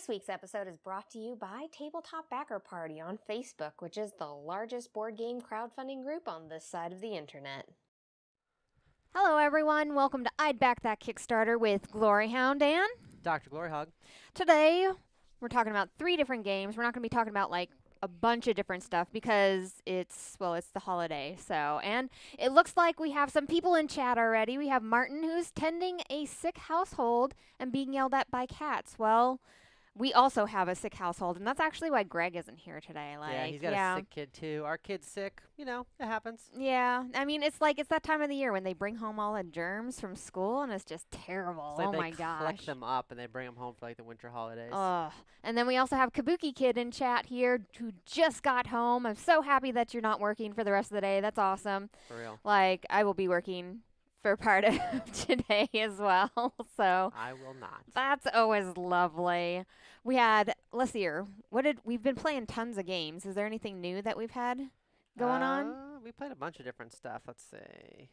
This week's episode is brought to you by Tabletop Backer Party on Facebook, which is the largest board game crowdfunding group on this side of the internet. Hello everyone, welcome to I'd Back That Kickstarter with Gloryhound and DrGloryhogg. Today we're talking about 3 different games. We're not going to be talking about like a bunch of different stuff because it's the holiday. And it looks like we have some people in chat already. We have Martin, who's tending a sick household and being yelled at by cats. Well, we also have a sick household, and that's actually why Greg isn't here today. Yeah, he's got a sick kid too. Our kid's sick. You know, it happens. Yeah, I mean, it's that time of the year when they bring home all the germs from school, and it's just terrible. It's like oh my gosh. They collect them up and they bring them home for like the winter holidays. Ugh. And then we also have Kabuki Kid in chat here who just got home. I'm so happy that you're not working for the rest of the day. That's awesome. For real. Like, I will be working for part of today as well. So I will not. That's always lovely. We had, let's see here. We've been playing tons of games. Is there anything new that we've had going on? We played a bunch of different stuff. Let's see.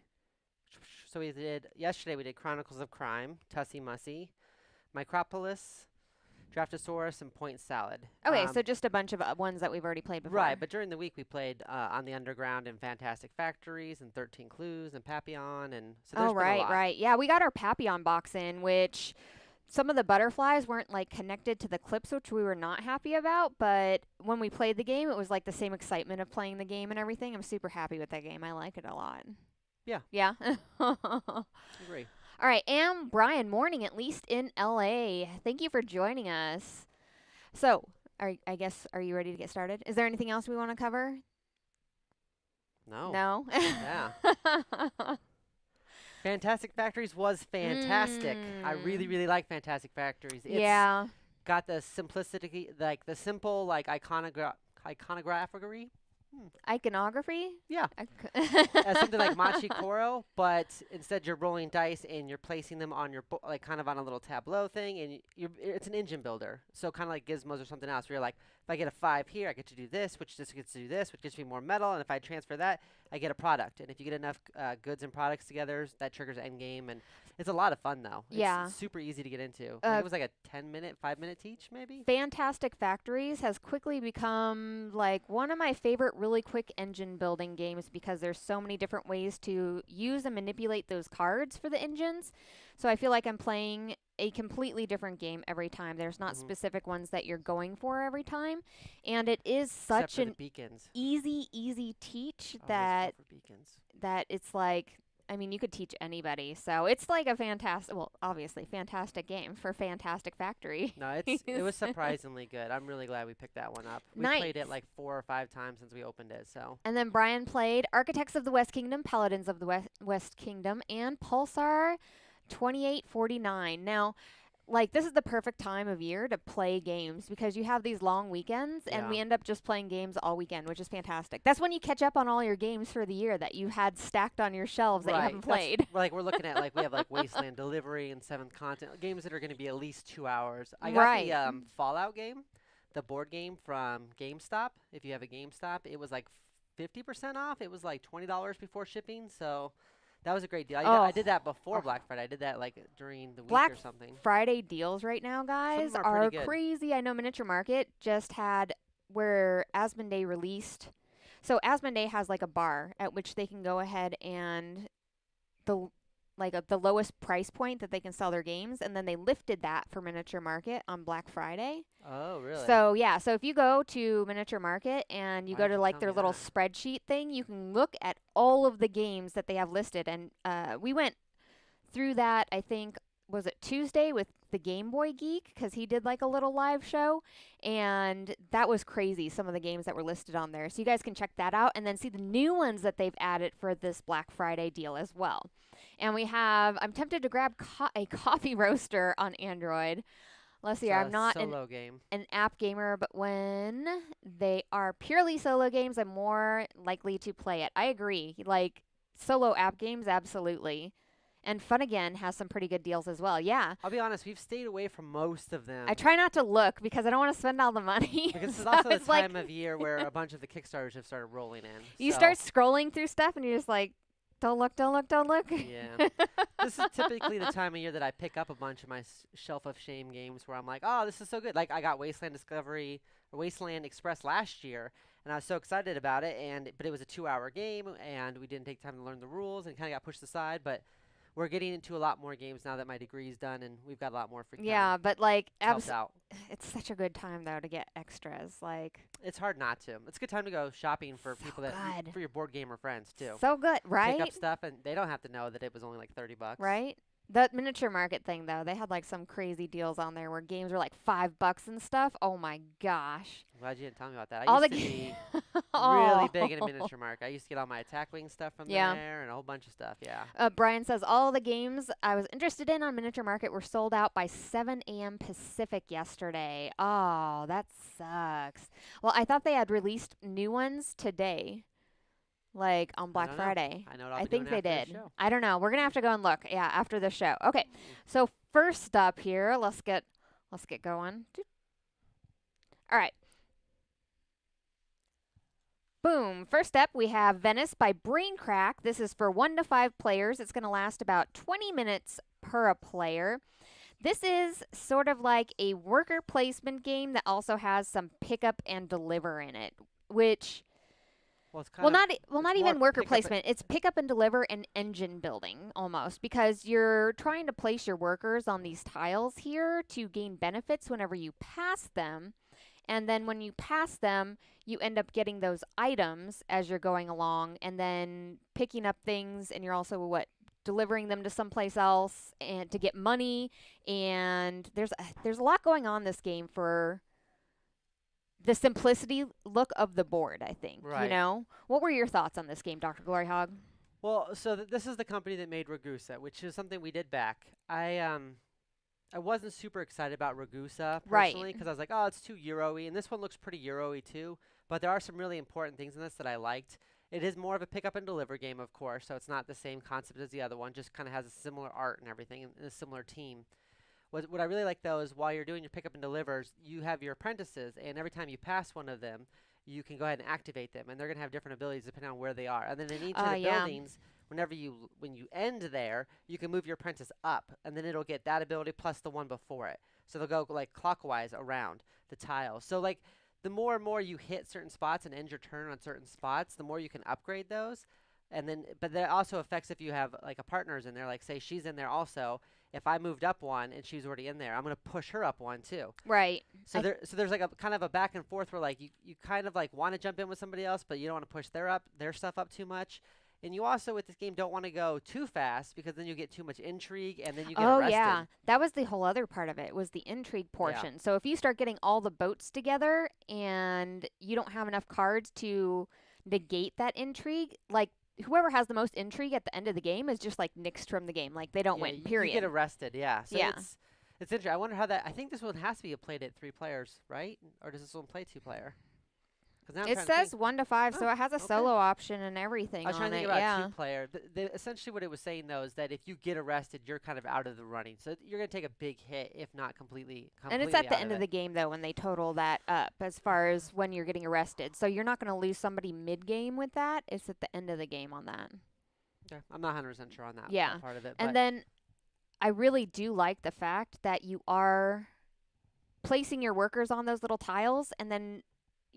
So yesterday we did Chronicles of Crime, Tussie Mussy, Micropolis, Draftosaurus, and Point Salad. Okay, so just a bunch of ones that we've already played before. Right, but during the week we played On the Underground and Fantastic Factories and 13 Clues and Papillon, and so there's been a lot. Right. Yeah, we got our Papillon box in, which some of the butterflies weren't like connected to the clips, which we were not happy about, but when we played the game, it was like the same excitement of playing the game and everything. I'm super happy with that game. I like it a lot. Yeah. Yeah. Agree. All right, and Brian, morning, at least in LA. Thank you for joining us. So, are you ready to get started? Is there anything else we want to cover? No. No? Yeah. Fantastic Factories was fantastic. I really, really like Fantastic Factories. It's got the simplicity, like the simple, like iconography. Iconography? Yeah. Something like Machi Koro, but instead you're rolling dice and you're placing them on your, like kind of on a little tableau thing, and it's an engine builder. So kind of like Gizmos or something else where you're like, if I get a 5 here, I get to do this, which just gets to do this, which gives me more metal, and if I transfer that, I get a product. And if you get enough goods and products together, that triggers endgame, and it's a lot of fun, though. Yeah. It's super easy to get into. I think it was like a 10-minute, 5-minute teach, maybe? Fantastic Factories has quickly become like one of my favorite really quick engine building games because there's so many different ways to use and manipulate those cards for the engines. So I feel like I'm playing a completely different game every time. There's not specific ones that you're going for every time. And it is such an easy teach that it's like, I mean, you could teach anybody. So it's like a fantastic game for Fantastic Factory. No, it was surprisingly good. I'm really glad we picked that one up. We played it like 4 or 5 times since we opened it. So. And then Brian played Architects of the West Kingdom, Paladins of the West Kingdom, and Pulsar 2849. Now, like, this is the perfect time of year to play games because you have these long weekends and we end up just playing games all weekend, which is fantastic. That's when you catch up on all your games for the year that you had stacked on your shelves that you haven't played. We're looking at, like, we have, like, Wasteland Delivery and 7th Continent, games that are going to be at least 2 hours. I got the Fallout game, the board game from GameStop. If you have a GameStop, it was, like, 50% off. It was, like, $20 before shipping, so... That was a great deal. I did that before Black Friday. I did that like during the week or something. Black Friday deals right now, guys, are crazy. I know Miniature Market just had where Asmodee released. So Asmodee has like a bar at which they can go ahead and the lowest price point that they can sell their games, and then they lifted that for Miniature Market on Black Friday. Oh, really? So, yeah. So if you go to Miniature Market and you go to like their little spreadsheet thing, you can look at all of the games that they have listed. And we went through that, I think, was it Tuesday with the Game Boy Geek, because he did like a little live show, and that was crazy, some of the games that were listed on there. So you guys can check that out and then see the new ones that they've added for this Black Friday deal as well. And we have, I'm tempted to grab a coffee roaster on Android. Let's see, I'm not an app gamer, but when they are purely solo games, I'm more likely to play it. I agree. Like, solo app games, absolutely. And Fun Again has some pretty good deals as well. Yeah. I'll be honest, we've stayed away from most of them. I try not to look because I don't want to spend all the money. Because it's also the time of year where a bunch of the Kickstarters have started rolling in. You start scrolling through stuff and you're just like, Don't look, don't look, don't look. Yeah. This is typically the time of year that I pick up a bunch of my Shelf of Shame games where I'm like, oh, this is so good. Like, I got Wasteland Express last year, and I was so excited about it, but it was a 2-hour game, and we didn't take time to learn the rules, and kind of got pushed aside, but we're getting into a lot more games now that my degree's done, and we've got a lot more free time. Yeah, but like, Helps out. it's such a good time though to get extras. Like, It's hard not to. It's a good time to go shopping for So people for your board gamer friends too. so good, right? Pick up stuff, and they don't have to know that it was only like $30. Right? That miniature market thing though, they had like some crazy deals on there where games were like $5 and stuff. Oh my gosh. I'm glad you didn't tell me about that. All I the used to be Oh. really big in a miniature market. I used to get all my Attack Wing stuff from Yeah. there and a whole bunch of stuff. Yeah. Brian says all the games I was interested in on Miniature Market were sold out by 7 a.m. Pacific yesterday. Oh, that sucks. Well, I thought they had released new ones today, like on Black don't know. Friday. I know what I'll I be think doing they after the did. show. I don't know. We're gonna have to go and look. Yeah, after the show. Okay. So first up here, let's get going. All right. Boom. First up, we have Venice by Braincrack. This is for 1 to 5 players. It's going to last about 20 minutes per player. This is sort of like a worker placement game that also has some pick up and deliver in it, which Well, it's kind not it's even more worker pick up placement. It's pick up and deliver and engine building almost, because you're trying to place your workers on these tiles here to gain benefits whenever you pass them. And then when you pass them, you end up getting those items as you're going along and then picking up things, and you're also delivering them to someplace else and to get money. And there's a lot going on in this game for the simplicity look of the board, I think. You Right. know? What were your thoughts on this game, Dr. Gloryhogg? Well, so this is the company that made Ragusa, which is something we did back. I wasn't super excited about Ragusa Right. personally because I was like, oh, it's too Euro-y, and this one looks pretty Euro-y too. But there are some really important things in this that I liked. It is more of a pick up and deliver game, of course, so it's not the same concept as the other one. Just kind of has a similar art and everything, and a similar team. What I really like though is while you're doing your pick up and delivers, you have your apprentices, and every time you pass one of them, you can go ahead and activate them, and they're going to have different abilities depending on where they are. And then in each of the Yeah. buildings, when you end there, you can move your apprentice up, and then it'll get that ability plus the one before it. So they'll go like clockwise around the tiles. So like the more and more you hit certain spots and end your turn on certain spots, the more you can upgrade those. And then, but that also affects if you have like a partner's in there, like say she's in there also. If I moved up one and she's already in there, I'm going to push her up one too. Right. So there's like a kind of a back and forth where like you kind of like want to jump in with somebody else, but you don't want to push their stuff up too much. And you also with this game don't want to go too fast because then you get too much intrigue and then you get arrested. Yeah. That was the whole other part of it, was the intrigue portion. So if you start getting all the boats together and you don't have enough cards to negate that intrigue, like whoever has the most intrigue at the end of the game is just like nixed from the game. Like they don't win, period. You get arrested, yeah. So Yeah. it's interesting. I wonder how that. I think this one has to be played at 3 players, right? Or does this one play 2 player? It says 1 to 5, so it has a solo option and everything I was on trying to it. think about Yeah. 2 player. Essentially, what it was saying though is that if you get arrested, you're kind of out of the running. So you're gonna take a big hit, if not completely. And it's at the end of the game though when they total that up as far as when you're getting arrested. So you're not going to lose somebody mid game with that. It's at the end of the game on that. Okay. I'm not 100% sure on that Yeah. part of it. And but then I really do like the fact that you are placing your workers on those little tiles, and then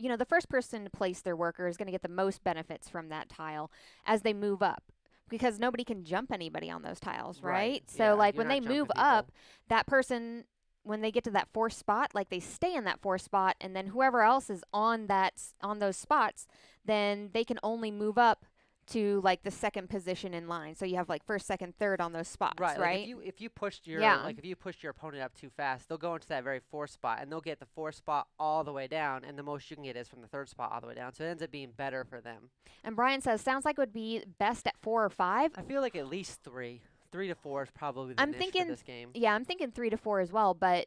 the first person to place their worker is going to get the most benefits from that tile as they move up, because nobody can jump anybody on those tiles, right? So Yeah, like you're when not they jumping move people. up, that person, when they get to that 4th spot, like they stay in that 4th spot, and then whoever else is on those spots, then they can only move up to like the 2nd position in line. So you have like 1st, 2nd, 3rd on those spots, right? Like if you pushed your if you pushed your opponent up too fast, they'll go into that very 4th spot and they'll get the 4th spot all the way down, and the most you can get is from the 3rd spot all the way down. So it ends up being better for them. And Brian says, sounds like it would be best at 4 or 5. I feel like at least 3. 3 to 4 is probably the niche for this game. Yeah, I'm thinking 3 to 4 as well, but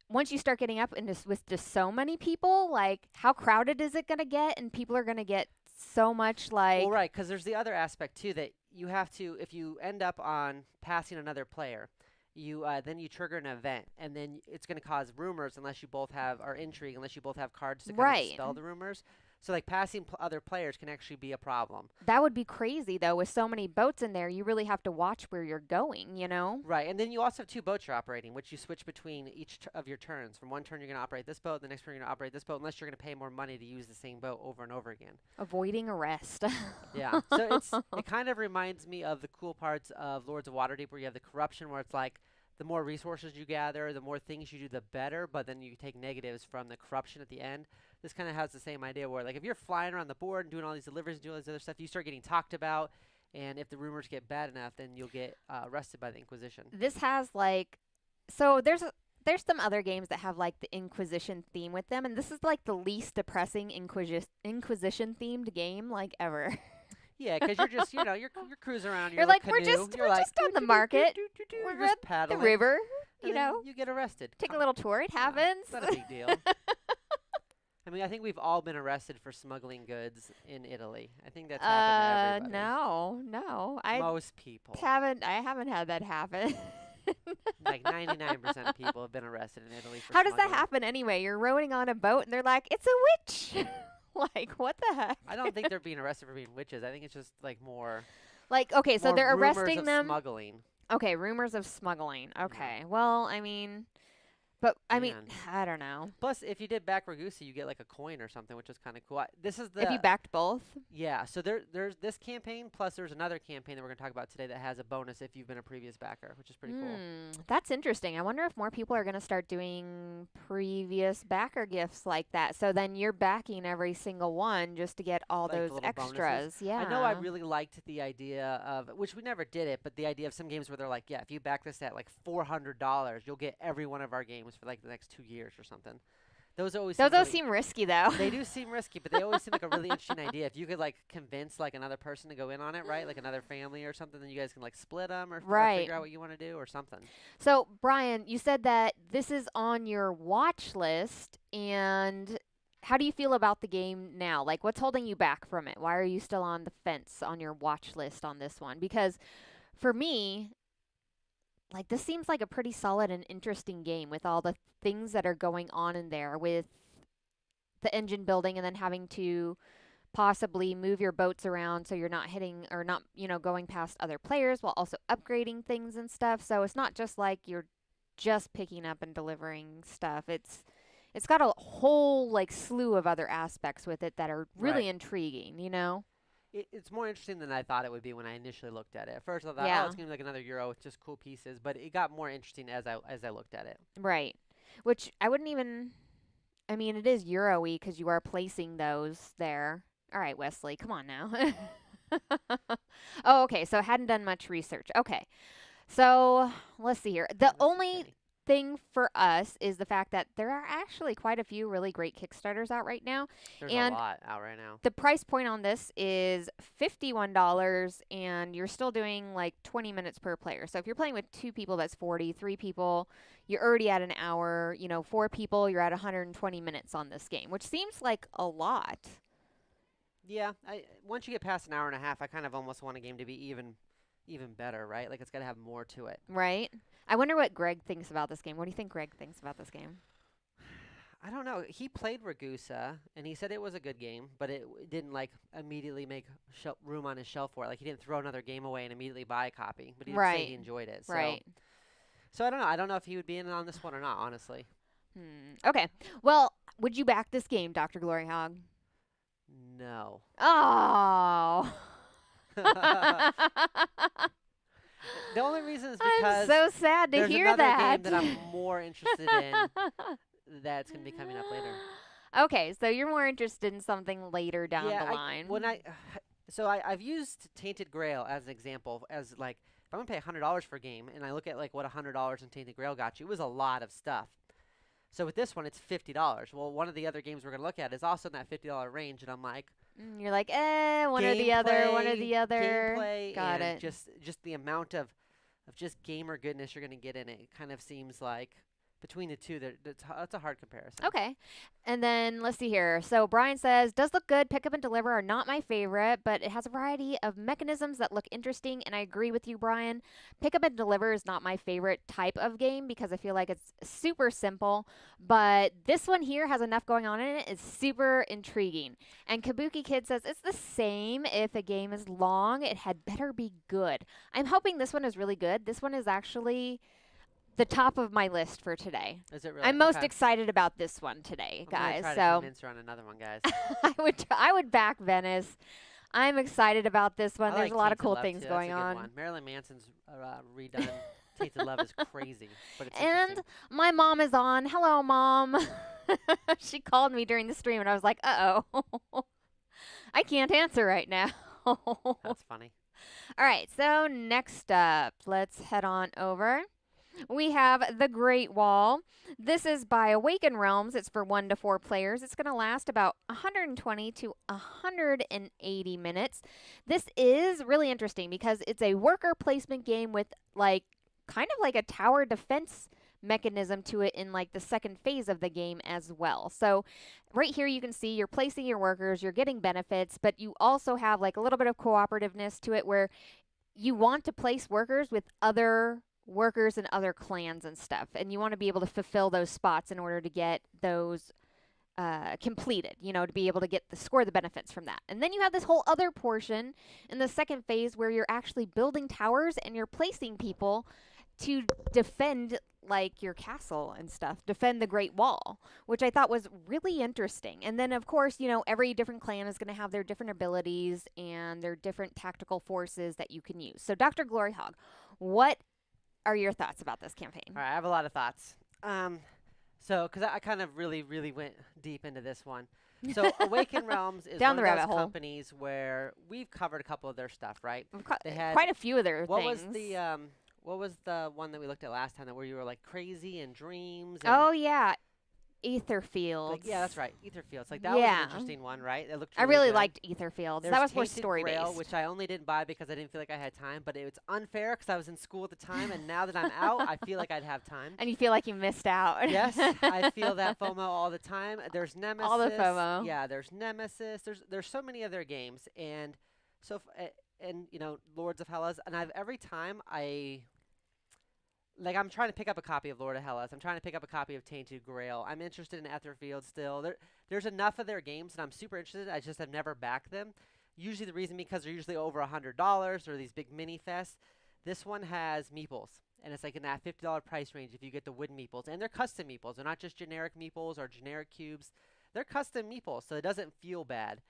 once you start getting up into with just so many people, like how crowded is it going to get? And people are going to get so much like... Well, right, because there's the other aspect too that you have to, if you end up on passing another player, then you trigger an event, and then it's going to cause rumors unless you both have, or intrigue, unless you both have cards to kind of dispel the rumors. So like passing other players can actually be a problem. That would be crazy, though, with so many boats in there. You really have to watch where you're going, you know? Right, and then you also have 2 boats you're operating, which you switch between each of your turns. From one turn, you're going to operate this boat. The next turn, you're going to operate this boat, unless you're going to pay more money to use the same boat over and over again. Avoiding arrest. Yeah, so it kind of reminds me of the cool parts of Lords of Waterdeep, where you have the corruption, where it's like the more resources you gather, the more things you do, the better, but then you take negatives from the corruption at the end. This kind of has the same idea where, like, if you're flying around the board and doing all these deliveries and doing all this other stuff, you start getting talked about, and if the rumors get bad enough, then you'll get arrested by the Inquisition. This has, like, so there's some other games that have, like, the Inquisition theme with them, and this is, like, the least depressing Inquisition-themed game, like, ever. Yeah, because you're just, you know, you're cruising around. You're like, we're just on the market. We're at the river, you know. You get arrested. Take a little tour. It happens. It's not a big deal. I mean, I think we've all been arrested for smuggling goods in Italy. I think that's happened to everybody. No. Most people. I haven't had that happen. Like 99% of people have been arrested in Italy for How does that smuggling. happen anyway? You're rowing on a boat and they're like, it's a witch. Like, what the heck? I don't think they're being arrested for being witches. I think it's just like more. Like, okay, so more they're rumors arresting of them. Smuggling. Okay, rumors of smuggling. Okay. Well, I mean, but I mean, Man. I don't know. Plus, if you did back Ragusa, you get like a coin or something, which is kind of cool. This is the. If you backed both. Yeah. So there's this campaign, plus there's another campaign that we're going to talk about today that has a bonus if you've been a previous backer, which is pretty cool. That's interesting. I wonder if more people are going to start doing previous backer gifts like that. So then you're backing every single one just to get all Like the those little extras. bonuses. Yeah. I know I really liked the idea of, which we never did it, but the idea of some games where they're like, yeah, if you back this at like $400, you'll get every one of our games for like the next 2 years or something. Those seem risky, though. They do seem risky, but they always seem like a really interesting idea. If you could like convince like another person to go in on it, right? Like another family or something, then you guys can like split them or figure out what you want to do or something. So, Brian, you said that this is on your watch list, and how do you feel about the game now? Like, what's holding you back from it? Why are you still on the fence on your watch list on this one? Because for me, like, this seems like a pretty solid and interesting game with all the things that are going on in there with the engine building and then having to possibly move your boats around so you're not hitting or not, going past other players while also upgrading things and stuff. So it's not just like you're just picking up and delivering stuff. It's got a whole like slew of other aspects with it that are really intriguing, It's more interesting than I thought it would be when I initially looked at it. At first I thought, Yeah. oh, it's going to be like another Euro with just cool pieces, but it got more interesting as I looked at it. Right. Which I wouldn't even, I mean, it is Euro-y because you are placing those there. All right, Wesley, come on now. Oh, okay, so I hadn't done much research. Okay, so let's see here. The only thing for us is the fact that there are actually quite a few really great Kickstarters out right now. There's And a lot out right now. the price point on this is $51, and you're still doing like 20 minutes per player. So if you're playing with 2 people, that's 40. 3 people, you're already at an hour. 4 people, you're at 120 minutes on this game, which seems like a lot. Yeah, once you get past an hour and a half, I kind of almost want a game to be even better, right? Like it's got to have more to it. Right? I wonder what Greg thinks about this game. What do you think Greg thinks about this game? I don't know. He played Ragusa, and he said it was a good game, but it didn't like immediately make room on his shelf for it. Like he didn't throw another game away and immediately buy a copy, but he did say he enjoyed it. So. Right. So I don't know. I don't know if he would be in on this one or not, honestly. Okay. Well, would you back this game, Dr. Gloryhogg? No. Oh. The only reason is because I'm so sad to hear there's another that. game that I'm more interested in that's going to be coming up later. Okay, so you're more interested in something later down the line. I've used Tainted Grail as an example, as like if I'm gonna pay $100 for a game, and I look at like what $100 in Tainted Grail got you, it was a lot of stuff. So with this one, it's $50. Well, one of the other games we're gonna look at is also in that $50 range, and I'm like, you're like, one or the other, one or the other. Gameplay Got and it. Just the amount of just gamer goodness you're gonna get in it kind of seems like between the two, that's a hard comparison. Okay. And then let's see here. So Brian says, does look good. Pick up and deliver are not my favorite, but it has a variety of mechanisms that look interesting. And I agree with you, Brian. Pick up and deliver is not my favorite type of game because I feel like it's super simple. But this one here has enough going on in it. It's super intriguing. And Kabuki Kid says, it's the same. If a game is long, it had better be good. I'm hoping this one is really good. This one is actually the top of my list for today. Is it really? I'm most excited about this one today, guys. I'm gonna try to convince her on another one, guys. I would back Venice. I'm excited about this one. There's a lot of cool things going on. One. Marilyn Manson's redone Tainted Love is crazy, but it's and my mom is on. Hello, Mom. She called me during the stream, and I was like, uh-oh. I can't answer right now. That's funny. All right, so next up, let's head on over. We have The Great Wall. This is by Awaken Realms. It's for 1 to 4 players. It's going to last about 120 to 180 minutes. This is really interesting because it's a worker placement game with kind of like a tower defense mechanism to it in like the second phase of the game as well. So right here you can see you're placing your workers, you're getting benefits, but you also have like a little bit of cooperativeness to it where you want to place workers with other workers and other clans and stuff, and you want to be able to fulfill those spots in order to get those completed, to be able to score the benefits from that. And then you have this whole other portion in the second phase where you're actually building towers and you're placing people to defend like your castle and stuff, defend the Great Wall, which I thought was really interesting. And then of course, every different clan is going to have their different abilities and their different tactical forces that you can use. So Dr. Gloryhogg, what are your thoughts about this campaign? All right, I have a lot of thoughts. Because I kind of really, really went deep into this one. So Awaken Realms is Down one the of rabbit those hole. companies where we've covered a couple of their stuff, right? They had quite a few of their things. What was the one that we looked at last time where you were like crazy and dreams? And oh yeah, Etherfields. yeah, that's right, Etherfields. Like that was an interesting one, right? It looked. I really good. liked Etherfields. That was more story based, which I only didn't buy because I didn't feel like I had time. But it was unfair because I was in school at the time, and now that I'm out, I feel like I'd have time. And you feel like you missed out. Yes, I feel that FOMO all the time. There's Nemesis. All the FOMO. Yeah, there's Nemesis. There's so many other games, and Lords of Hellas, and every time I'm trying to pick up a copy of Lord of Hellas. I'm trying to pick up a copy of Tainted Grail. I'm interested in Etherfield still. There's enough of their games that I'm super interested in. I just have never backed them. Usually the reason because they're usually over $100 or these big mini fests. This one has meeples, and it's like in that $50 price range if you get the wooden meeples. And they're custom meeples. They're not just generic meeples or generic cubes. They're custom meeples, so it doesn't feel bad.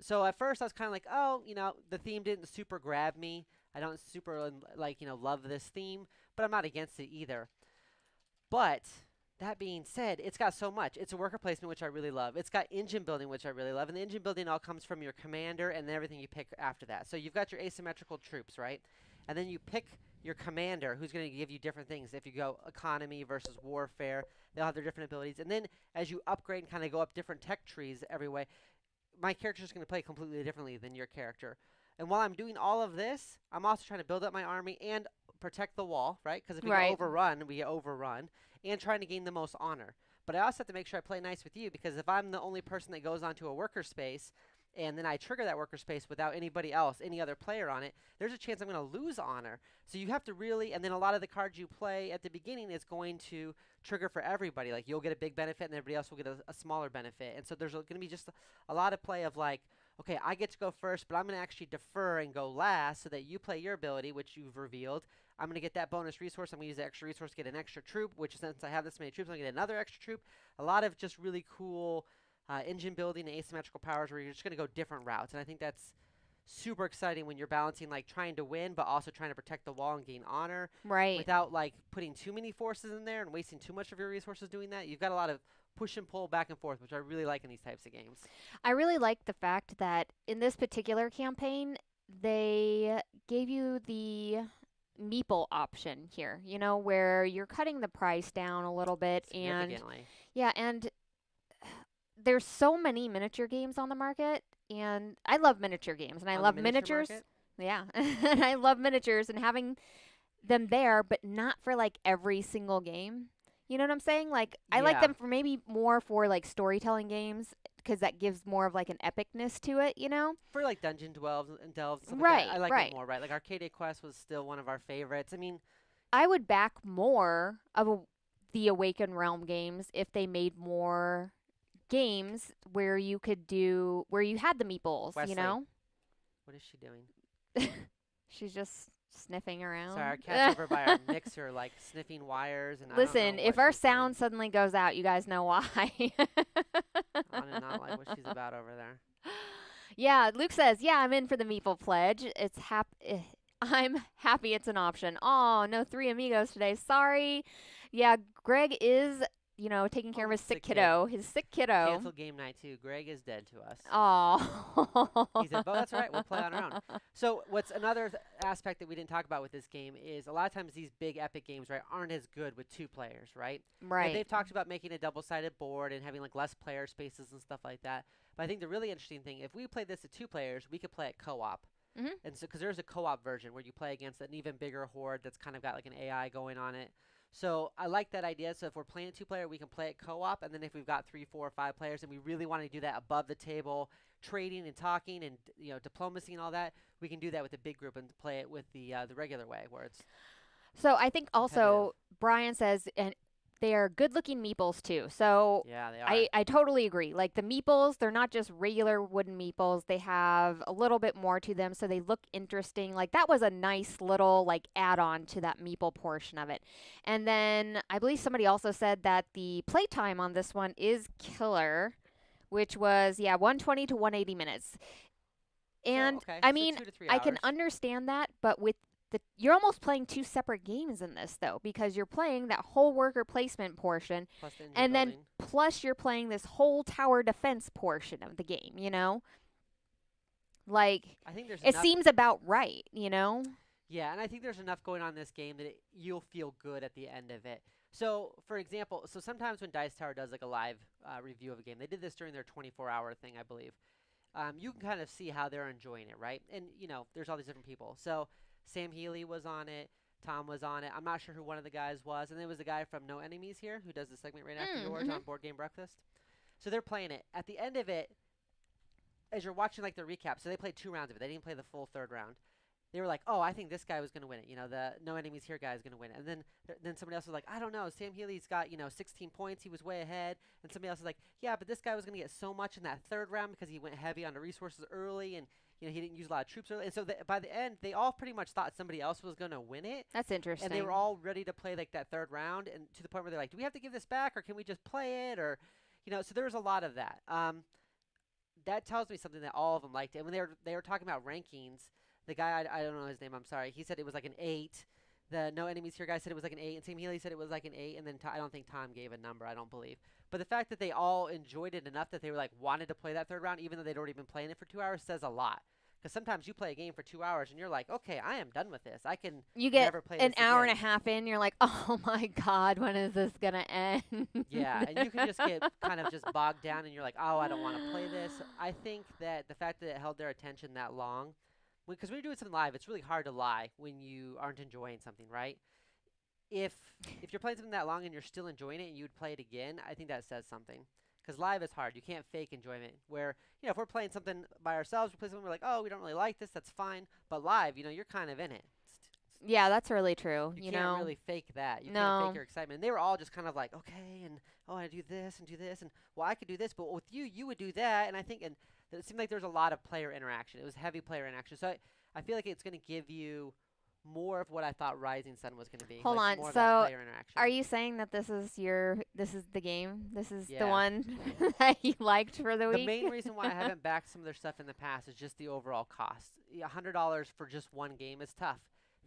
So at first I was kind of like, the theme didn't super grab me. I don't super, love this theme, but I'm not against it either. But that being said, it's got so much. It's a worker placement, which I really love. It's got engine building, which I really love. And the engine building all comes from your commander and then everything you pick after that. So you've got your asymmetrical troops, right? And then you pick your commander, who's going to give you different things. If you go economy versus warfare, they'll have their different abilities. And then as you upgrade and kind of go up different tech trees every way, my character is going to play completely differently than your character. And while I'm doing all of this, I'm also trying to build up my army and protect the wall, right? Because if we get overrun, we get overrun. And trying to gain the most honor. But I also have to make sure I play nice with you, because if I'm the only person that goes onto a worker space, and then I trigger that worker space without anybody else, any other player on it, there's a chance I'm going to lose honor. So you have to really, and then a lot of the cards you play at the beginning is going to trigger for everybody. Like you'll get a big benefit and everybody else will get a smaller benefit. And so there's going to be just a lot of play of like, okay, I get to go first, but I'm going to actually defer and go last so that you play your ability, which you've revealed. I'm going to get that bonus resource. I'm going to use the extra resource to get an extra troop, which since I have this many troops, I'm going to get another extra troop. A lot of just really cool engine building and asymmetrical powers where you're just going to go different routes. And I think that's super exciting when you're balancing like trying to win, but also trying to protect the wall and gain honor. Right. Without like putting too many forces in there and wasting too much of your resources doing that. You've got a lot of push and pull back and forth, which I really like in these types of games. I really like the fact that in this particular campaign, they gave you the meeple option here, where you're cutting the price down a little bit. And there's so many miniature games on the market, and I love miniature games, and I love miniatures. Yeah. And I love miniatures, and having them there, but not for like every single game. You know what I'm saying? Like I like Yeah. them for maybe more for like storytelling games because that gives more of like an epicness to it, you know? For like dungeon delves and stuff like that, Right, I like it right. more, right? Like Arcadia Quest was still one of our favorites. I mean, I would back more of the Awaken Realm games if they made more games where you could do where you had the meeples, you Wesley, know? what is she doing? She's just sniffing Sorry, our around. cat's over by our mixer, like sniffing wires, and I don't know Listen, what if our she's doing. sound suddenly goes out, you guys know why. I do not like what she's about over there. Yeah, Luke says, "Yeah, I'm in for the meeple pledge. I'm happy it's an option." Oh, no 3 amigos today. Sorry. Yeah, Greg is, taking care of his sick Sick kid. kiddo. His sick kiddo. Cancel game night too. Greg is dead to us. Oh. He said, "But that's all right. We'll play on our own." So, what's another aspect that we didn't talk about with this game is a lot of times these big epic games, right, aren't as good with 2 players, right? Right. And they've talked about making a double-sided board and having like less player spaces and stuff like that. But I think the really interesting thing, if we played this at 2 players, we could play it co-op. Mhm. And so, because there's a co-op version where you play against an even bigger horde that's kind of got like an AI going on it. So I like that idea. So if we're playing a 2-player, we can play it co-op. And then if we've got 3, 4, or 5 players, and we really want to do that above the table, trading and talking and diplomacy and all that, we can do that with a big group and play it with the regular way where it's So I think competitive. also Brian says, and they are good-looking meeples too. So Yeah, they are. I totally agree. Like the meeples, they're not just regular wooden meeples. They have a little bit more to them, so they look interesting. Like that was a nice little like add-on to that meeple portion of it. And then I believe somebody also said that the playtime on this one is killer, which was 120 to 180 minutes. And okay, I so mean, 2 to 3 I can hours. understand that, but with you're almost playing 2 separate games in this though, because you're playing that whole worker placement portion, Plus the engine and then building. plus you're playing this whole tower defense portion of the game. Like I think there's it enough. seems about right. Yeah, and I think there's enough going on in this game that you'll feel good at the end of it. So, for example, sometimes when Dice Tower does like a live review of a game, they did this during their 24-hour thing, I believe. You can kind of see how they're enjoying it, right? And there's all these different people. So Sam Healy was on it. Tom was on it. I'm not sure who one of the guys was. And there was a guy from No Enemies here who does the segment right after yours on Board Game Breakfast. So they're playing it. At the end of it, as you're watching like the recap, so they played 2 rounds of it. They didn't play the full 3rd round. They were like, "Oh, I think this guy was going to win it. The No Enemies Here guy is going to win it." And then somebody else was like, "I don't know. Sam Healy's got 16 points. He was way ahead." And somebody else was like, "Yeah, but this guy was going to get so much in that 3rd round because he went heavy on the resources early and he didn't use a lot of troops early." And so by the end, they all pretty much thought somebody else was going to win it. That's interesting. And they were all ready to play like that 3rd round, and to the point where they're like, "Do we have to give this back, or can we just play it?" Or so there was a lot of that. That tells me something that all of them liked it. And when they were talking about rankings. The guy, I don't know his name, I'm sorry. He said it was like an 8. The No Enemies Here guy said it was like an 8. And Sam Healy said it was like an 8. And then I don't think Tom gave a number, I don't believe. But the fact that they all enjoyed it enough that they were like wanted to play that 3rd round, even though they'd already been playing it for 2 hours, says a lot. Because sometimes you play a game for 2 hours and you're like, okay, I am done with this. I can you get never play an this hour again. and a half in, you're like, oh my God, when is this going to end? Yeah, and you can just get kind of just bogged down and you're like, oh, I don't want to play this. I think that the fact that it held their attention that long, because when you're doing something live, it's really hard to lie when you aren't enjoying something, right? If you're playing something that long and you're still enjoying it and you would play it again, I think that says something. Because live is hard. You can't fake enjoyment. Where, if we're playing something by ourselves, we play something, we're like, oh, we don't really like this, that's fine. But live, you're kind of in it. Yeah, that's really true. You can't really fake that. You No. can't fake your excitement. And they were all just kind of like, okay, and I do this, and well, I could do this, but with you would do that. And I think, and it seemed like there was a lot of player interaction. It was heavy player interaction. So I feel like it's going to give you more of what I thought Rising Sun was going to be. Hold like on. more of So that player interaction. are you saying that this is the game? This is the Yeah. one that you liked for the week? The main reason why I haven't backed some of their stuff in the past is just the overall cost. $100 for just one game is tough.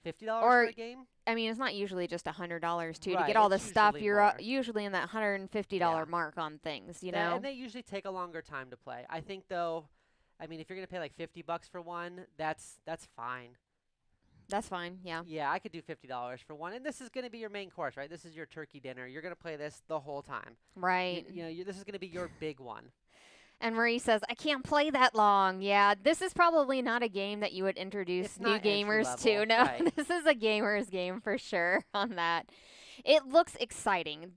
$50 for a game? I mean, it's not usually just $100 too. Right, To get all the it's stuff, usually you're more. Usually in that $150 Yeah. mark on things, And they usually take a longer time to play. I think though, I mean, if you're going to pay like $50 for one, that's fine. That's fine, yeah. Yeah, I could do $50 for one. And this is going to be your main course, right? This is your turkey dinner. You're going to play this the whole time. Right. This is going to be your big one. And Marie says, I can't play that long. Yeah, this is probably not a game that you would introduce It's new not entry gamers to. level, No, right. this is a gamer's game for sure on that. It looks exciting.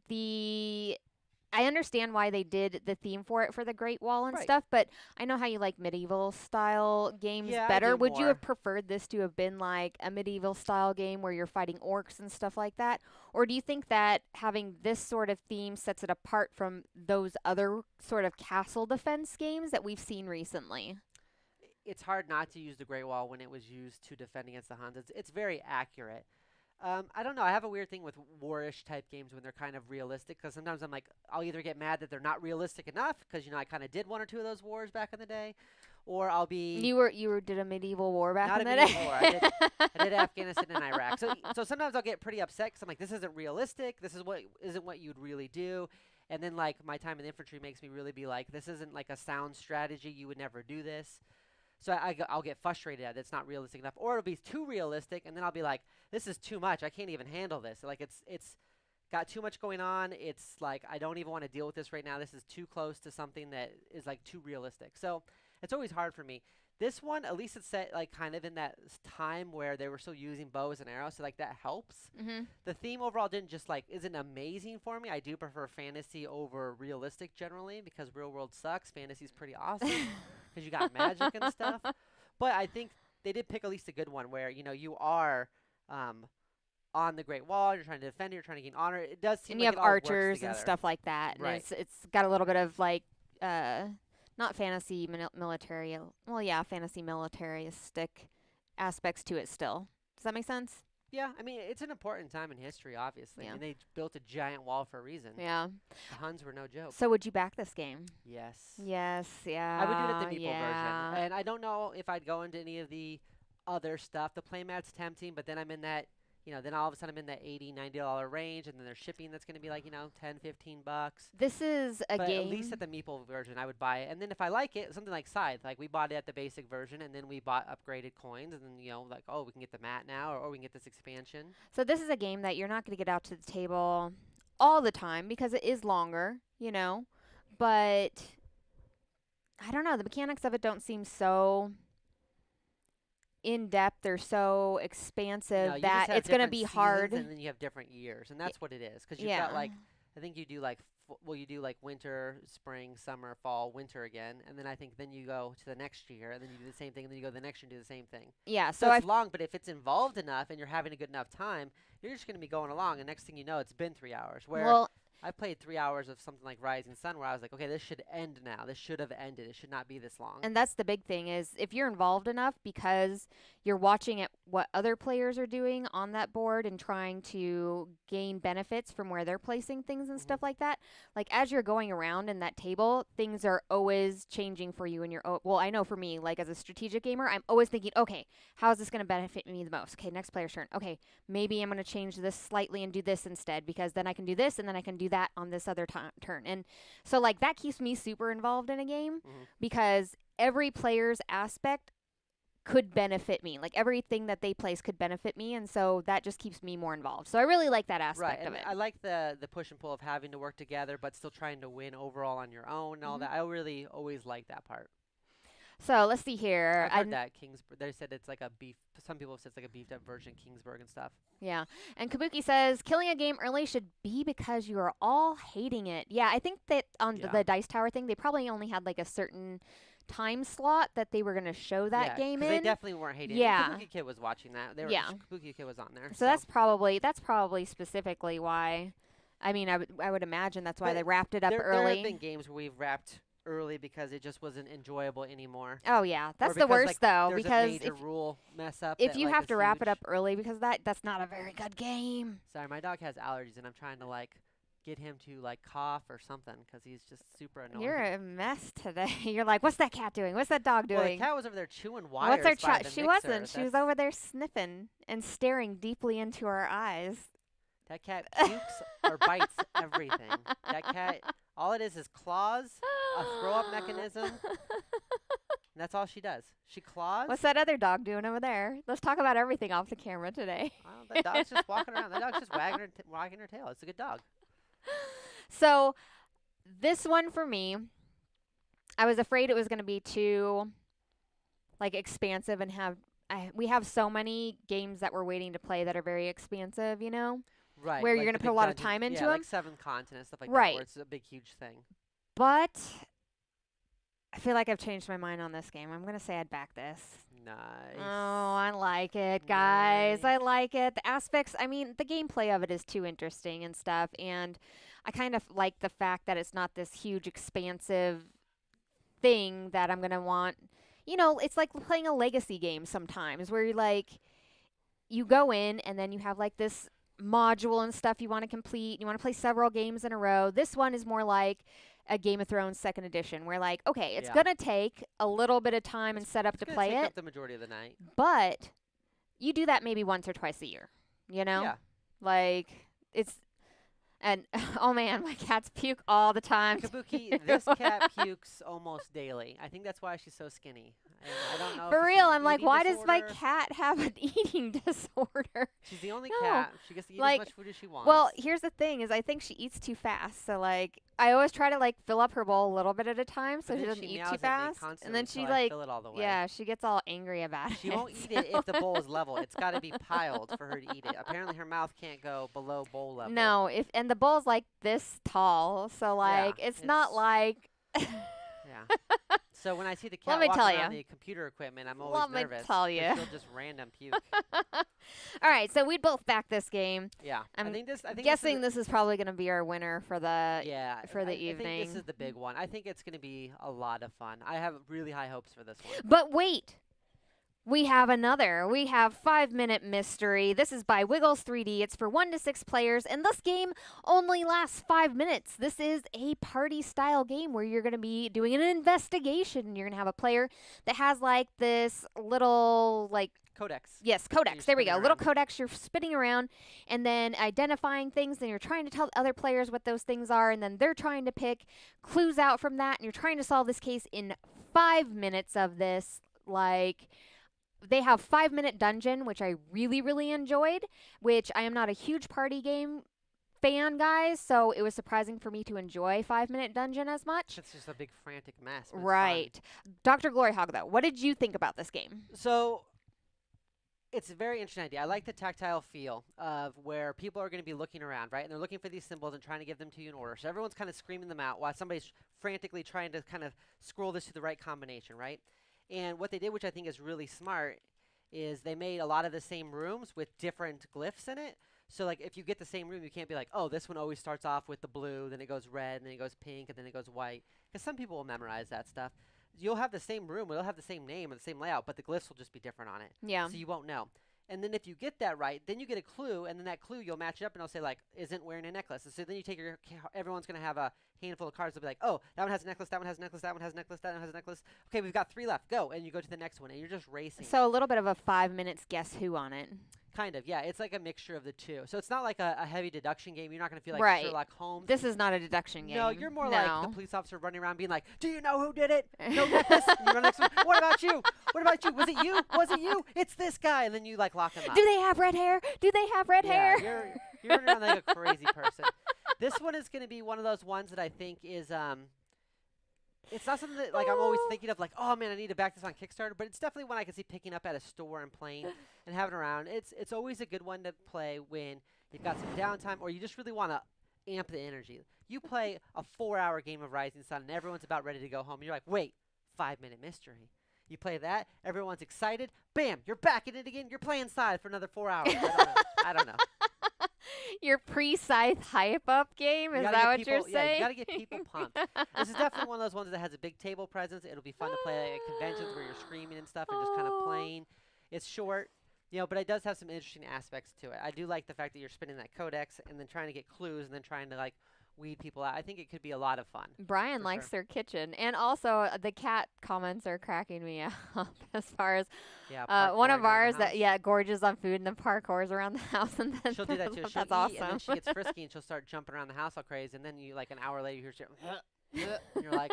I understand why they did the theme for it for the Great Wall and Right. stuff, but I know how you like medieval style games Yeah, I better. do Would you more. have preferred this to have been like a medieval style game where you're fighting orcs and stuff like that? Or do you think that having this sort of theme sets it apart from those other sort of castle defense games that we've seen recently? It's hard not to use the Great Wall when it was used to defend against the Huns. It's very accurate. I don't know. I have a weird thing with warish type games when they're kind of realistic, because sometimes I'm like, I'll either get mad that they're not realistic enough because I kind of did one or two of those wars back in the day, or I'll be You did a medieval war back not in a the medieval day. war. I did Afghanistan and Iraq. So sometimes I'll get pretty upset because I'm like, this isn't realistic. This isn't what you'd really do. And then like my time in the infantry makes me really be like, this isn't like a sound strategy. You would never do this. So I'll get frustrated at it. It's not realistic enough, or it'll be too realistic, and then I'll be like, "This is too much. I can't even handle this. Like it's got too much going on. It's like I don't even want to deal with this right now. This is too close to something that is like too realistic." So it's always hard for me. This one, at least it's set like kind of in that time where they were still using bows and arrows, so like that helps. Mhm. The theme overall isn't amazing for me. I do prefer fantasy over realistic generally because real world sucks. Fantasy's pretty awesome because you got magic and stuff. But I think they did pick at least a good one where you are on the Great Wall. You're trying to defend it. You're trying to gain honor. It does seem And like you have it all works archers and together. stuff like that. And Right. it's got a little bit of like not fantasy military. Well, yeah, fantasy militaristic aspects to it still. Does that make sense? Yeah, I mean it's an important time in history, obviously. Yeah. I mean they built a giant wall for a reason. Yeah. The Huns were no joke. So would you back this game? Yes. Yes, yeah. I would do it at the meeple yeah. version. And I don't know if I'd go into any of the other stuff. The playmat's tempting, but then I'm in that, then all of a sudden I'm in that $80, $90 range, and then there's shipping that's going to be like, 10, $15. This is a But game. at least at the meeple version, I would buy it. And then if I like it, something like Scythe, like we bought it at the basic version, and then we bought upgraded coins, and then, like, oh, we can get the mat now, or we can get this expansion. So this is a game that you're not going to get out to the table all the time because it is longer, but I don't know, the mechanics of it don't seem so in depth or so expansive No, you that just have it's going to different be seasons, hard. and then you have different years, and that's what it is. Because you've Yeah. got like, I think you do like, you do like winter, spring, summer, fall, winter again, and then I think then you go to the next year, and then you do the same thing, and then you go the next year and do the same thing. Yeah, So so it's long, but if it's involved enough and you're having a good enough time, you're just going to be going along, and next thing you know, it's been 3 hours. Where well, I played 3 hours of something like Rising Sun, where I was like, okay, this should end now. This should have ended. It should not be this long. and that's the big thing is if you're involved enough because you're watching at what other players are doing on that board and trying to gain benefits from where they're placing things and stuff like that. Like as you're going around in that table, things are always changing for you and well, I know for me, like as a strategic gamer, I'm always thinking, okay, how is this going to benefit me the most? Okay, next player's turn. Okay, maybe I'm going to change this slightly and do this instead because then I can do this and then I can do that on this other turn. And so like that keeps me super involved in a game because every player's aspect could benefit me. Like everything that they place could benefit me, and so that just keeps me more involved. So I really like that aspect Right, of and it. I like the push and pull of having to work together, but still trying to win overall on your own and all that. I really always like that part. So let's see here. I've heard that Kingsburg. They said it's like a beef. Some people have said it's like a beefed up version of Kingsburg and stuff. Yeah. And Kabuki says, killing a game early should be because you are all hating it. Yeah, I think that on the Dice Tower thing, they probably only had like a certain time slot that they were going to show that game in. They definitely weren't hating it. Kabuki Kid was watching that. Kabuki Kid was on there. So that's probably specifically why. I mean, I would imagine that's why they wrapped it up early. There have been games where we've wrapped early because it just wasn't enjoyable anymore. Oh yeah, that's the worst though, because there's a major rule mess up. If you have to wrap it up early because that's not a very good game. Sorry, my dog has allergies, and I'm trying to like get him to like cough or something because he's just super annoying. You're a mess today. You're like, what's that cat doing? What's that dog doing? Well, the cat was over there chewing wires. She wasn't. She was over there sniffing and staring deeply into our eyes. That cat pukes or bites everything. That cat, all it is claws, a throw-up mechanism. And that's all she does. She claws. What's that other dog doing over there? Let's talk about everything off the camera today. That dog's just walking around. That dog's just wagging her tail. It's a good dog. So, this one for me, I was afraid it was going to be too like expansive and we have so many games that we're waiting to play that are very expansive, you know? Right. Where like you're going the to put a big lot of dungeon- time into Yeah, them. like 7 continents, stuff like that, Right. where it's a big, huge thing. But I feel like I've changed my mind on this game. I'm going to say I'd back this. Nice. Oh, I like it, guys. I Nice. like it. The aspects, I mean, the gameplay of it is too interesting and stuff. And I kind of like the fact that it's not this huge, expansive thing that I'm going to want. You know, it's like playing a legacy game sometimes where you're like, you go in and then you have like this module and stuff you want to complete. You want to play several games in a row. This one is more like a Game of Thrones second edition where like, okay, it's Yeah. going to take a little bit of time and setup It's to gonna play take it, up the majority of the night. but you do that maybe once or twice a year, you know? Yeah. Like it's and oh man, my cats puke all the time. Kabuki, this cat pukes almost daily. I think that's why she's so skinny. And I don't know. if For it's real, an I'm like, eating why does my disorder. cat have an eating disorder? She's the only No. cat. She gets to eat Like, as much food as she wants. Well, here's the thing: is I think she eats too fast. So like, I always try to like fill up her bowl a little bit at a time, so But she then doesn't she eat meows too at me fast. And constantly then she till I like, fill it all the way. yeah, she gets all angry about it. She won't eat it if the bowl is level. It's got to be piled for her to eat it. Apparently, her mouth can't go below bowl level. No, and the bowl's like this tall, so like it's not like. Yeah. So when I see the cat me walking tell around ya. the computer equipment, I'm always Let me nervous. tell 'cause ya. She'll just random puke. All right, so we'd both back this game. Yeah. I'm I think Guessing this is probably going to be our winner for the yeah, for the I think this evening. is the big one. I think it's going to be a lot of fun. I have really high hopes for this one. But wait, we have another. We have 5-Minute Mystery. This is by Wiggles 3D. It's for 1 to 6 players, and this game only lasts 5 minutes. This is a party-style game where you're going to be doing an investigation. You're going to have a player that has like this little like Codex. Yes, codex. There we go. spinning Little around. codex you're spinning around and then identifying things, and you're trying to tell other players what those things are, and then they're trying to pick clues out from that, and you're trying to solve this case in 5 minutes of this. Like, they have 5-minute dungeon, which I really, really enjoyed, which I am not a huge party game fan, guys, so it was surprising for me to enjoy 5-minute dungeon as much. It's just a big frantic mess. but it's fun. Right. Dr. Gloryhogg, though, what did you think about this game? So it's a very interesting idea. I like the tactile feel of where people are going to be looking around, right? And they're looking for these symbols and trying to give them to you in order. So everyone's kind of screaming them out while somebody's frantically trying to kind of scroll this to the right combination, right? And what they did, which I think is really smart, is they made a lot of the same rooms with different glyphs in it. So like if you get the same room, you can't be like, oh, this one always starts off with the blue, then it goes red, and then it goes pink, and then it goes white. Because some people will memorize that stuff. You'll have the same room, it'll have the same name and the same layout, but the glyphs will just be different on it. Yeah. So you won't know. And then if you get that right, then you get a clue, and then that clue you'll match it up, and it'll say like, isn't wearing a necklace. And so then you take everyone's going to have a handful of cards. They'll be like, oh, that one has a necklace, that one has a necklace, that one has a necklace, that one has a necklace. Okay, we've got 3 left. Go. And you go to the next one, and you're just racing. So a little bit of a 5 minutes guess who on it. Kind of, yeah. It's like a mixture of the two. So it's not like a heavy deduction game. You're not going to feel like Right. Sherlock Holmes. This is not a deduction game. No, you're more No. like the police officer running around being like, do you know who did it? No necklace. And you run next one. What about you? What about you? Was it you? Was it you? It's this guy. And then you like lock him up. Do they have red hair? Do they have red hair? You're running around like a crazy person. This one is going to be one of those ones that I think is it's not something that like I'm always thinking of like, oh man, I need to back this on Kickstarter, but it's definitely one I can see picking up at a store and playing and having around. It's always a good one to play when you've got some downtime or you just really want to amp the energy. You play a 4-hour game of Rising Sun and everyone's about ready to go home. And you're like, wait, 5-minute mystery. You play that, everyone's excited. Bam, you're back in it again. You're playing Scythe for another 4 hours. I don't know. Your pre-Scythe hype-up game? Is that what you're saying? Yeah, you got to get people pumped. This is definitely one of those ones that has a big table presence. It'll be fun to play at conventions where you're screaming and stuff and just kind of playing. It's short, but it does have some interesting aspects to it. I do like the fact that you're spinning that codex and then trying to get clues and then trying to like weed people out. I think it could be a lot of fun. Brian likes their kitchen. And also, the cat comments are cracking me up as far as one of ours that, gorges on food and then parkours around the house. And then she'll do that too. She'll That's eat, awesome. and then she gets frisky and she'll start jumping around the house all crazy. And then you, like an hour later, you hear and you're like,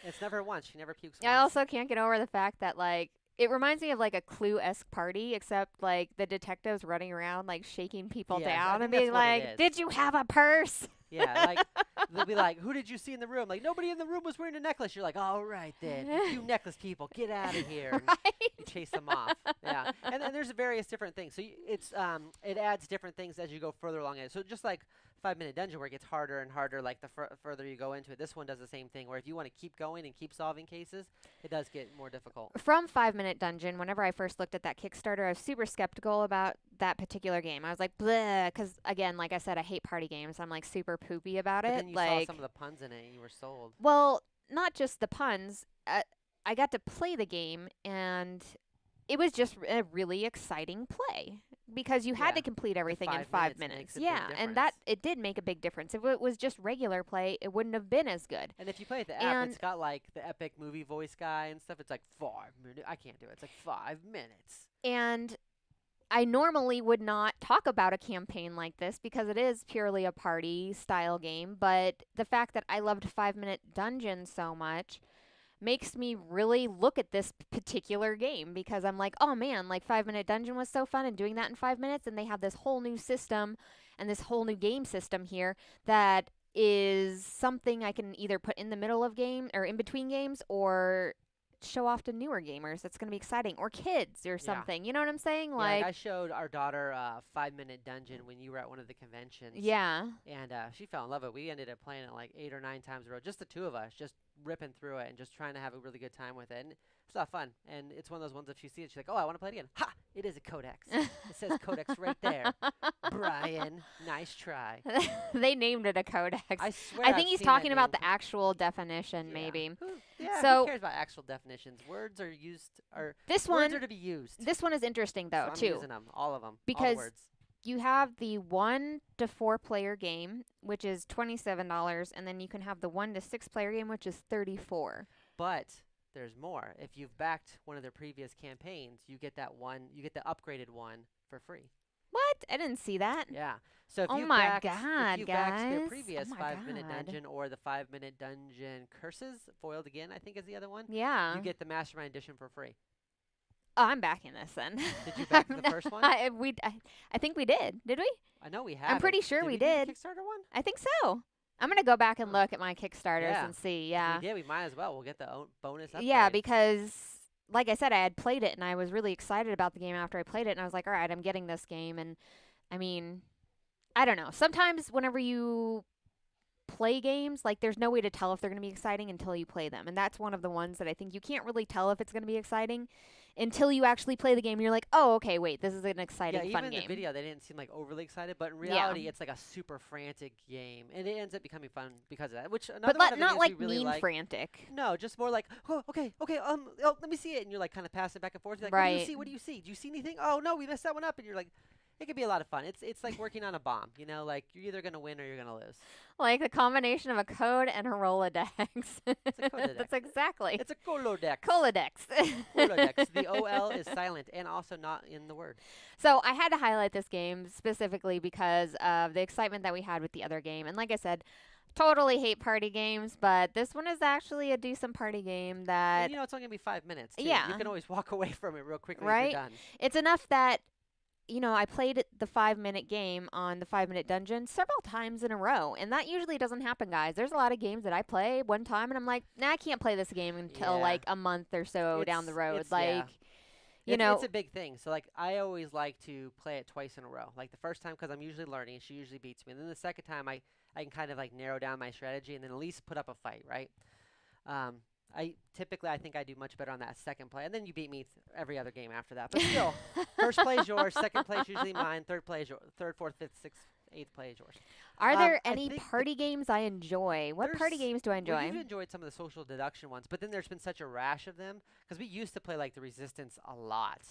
it's never once. She never pukes I once. also can't get over the fact that, like, it reminds me of, like, a Clue-esque party, except, like, the detectives running around, like, shaking people Yeah, I down think and that's being what it like, is. did you have a purse? Yeah, like They'll be like, who did you see in the room? Like, nobody in the room was wearing a necklace. You're like, all right then, you necklace people, get out of here. Right? You chase them off. Yeah, and then there's various different things. So it adds different things as you go further along it. So just like 5-minute dungeon where it gets harder and harder, like the further you go into it. This one does the same thing, where if you want to keep going and keep solving cases, it does get more difficult. From 5-minute dungeon, whenever I first looked at that Kickstarter, I was super skeptical about that particular game. I was like, bleh, because again, like I said, I hate party games. I'm like super poopy about But it. then you like, saw some of the puns in it, and you were sold. well, not just the puns. I got to play the game, and it was just a really exciting play because you had to complete everything in 5 minutes. Yeah, and that it did make a big difference. If it was just regular play, it wouldn't have been as good. And if you play the app, it's got like the epic movie voice guy and stuff. It's like 5 minutes. I can't do it. It's like 5 minutes. And I normally would not talk about a campaign like this because it is purely a party style game, but the fact that I loved 5-minute dungeon so much makes me really look at this particular game because I'm like, oh man, like 5-minute dungeon was so fun and doing that in 5 minutes, and they have this whole new system and this whole new game system here that is something I can either put in the middle of game or in between games or show off to newer gamers. That's going to be exciting, or kids or something. You know what I'm saying? Yeah, like I showed our daughter 5-minute dungeon when you were at one of the conventions. Yeah. And she fell in love with it. We ended up playing it like 8 or 9 times in a row, just the two of us, just ripping through it and just trying to have a really good time with it. And it's a lot of fun. And it's one of those ones, if she sees it, she's like, oh, I want to play it again. Ha! It is a codex. It says codex right there. Brian, nice try. They named it a codex. I swear I think he's talking about the actual definition, maybe. Yeah, so who cares about actual definitions? Words are used, words are to be used. This one is interesting, though, so too. I'm using them, all of them, because all the words. You have the 1 to 4 player game, which is $27, and then you can have the 1 to 6 player game, which is $34. But there's more. If you've backed one of their previous campaigns, you get that one. You get the upgraded one for free. What? I didn't see that. Yeah. So if oh you my backed, God, if you guys. backed their previous oh 5-minute dungeon or the 5-minute dungeon curses foiled again, I think is the other one. Yeah. You get the Mastermind edition for free. Oh, I'm backing this then. Did you back the first one? I think we did. Did we? I know we have. I'm pretty sure we did. did. Kickstarter one? I think so. I'm gonna go back and look at my Kickstarters and see. Yeah. If we did. We might as well. We'll get the bonus upgrade. Yeah, because like I said, I had played it and I was really excited about the game after I played it, and I was like, all right, I'm getting this game. And I mean, I don't know. Sometimes whenever you play games, like there's no way to tell if they're going to be exciting until you play them. And that's one of the ones that I think you can't really tell if it's going to be exciting until you actually play the game. And you're like, oh, okay, wait, this is an exciting, fun game. Even in the video, they didn't seem like overly excited, but in reality, it's like a super frantic game, and it ends up becoming fun because of that. Which another one of the not games like we really mean frantic. No, just more like, oh, okay, let me see it, and you're like kind of passing back and forth. You're like, right. What do you see? Do you see anything? Oh no, we messed that one up, and you're like. It could be a lot of fun. It's like working on a bomb, you know, like you're either going to win or you're going to lose. Like the combination of a code and a Rolodex. It's a Colodex. That's exactly. It's a Colodex. Colodex. Colodex. The OL is silent and also not in the word. So I had to highlight this game specifically because of the excitement that we had with the other game. And like I said, totally hate party games, but this one is actually a decent party game that... And, you know, it's only going to be 5 minutes, too. Yeah. You can always walk away from it real quickly right? if you're done. It's enough that... You know, I played the 5-minute game on the 5-minute dungeon several times in a row, and that usually doesn't happen, guys. There's a lot of games that I play one time, and I'm like, nah, I can't play this game until like a month or so down the road. You know, it's a big thing. So like, I always like to play it twice in a row. Like the first time, because I'm usually learning, she usually beats me, and then the second time, I can kind of like narrow down my strategy, and then at least put up a fight, right? I think I do much better on that second play, and then you beat me every other game after that. But still, first play is yours, second play is usually mine, third play is yours, third, fourth, fifth, sixth, eighth play is yours. Are there any party games I enjoy? What party games do I enjoy? Well, you've enjoyed some of the social deduction ones, but then there's been such a rash of them because we used to play like the Resistance a lot.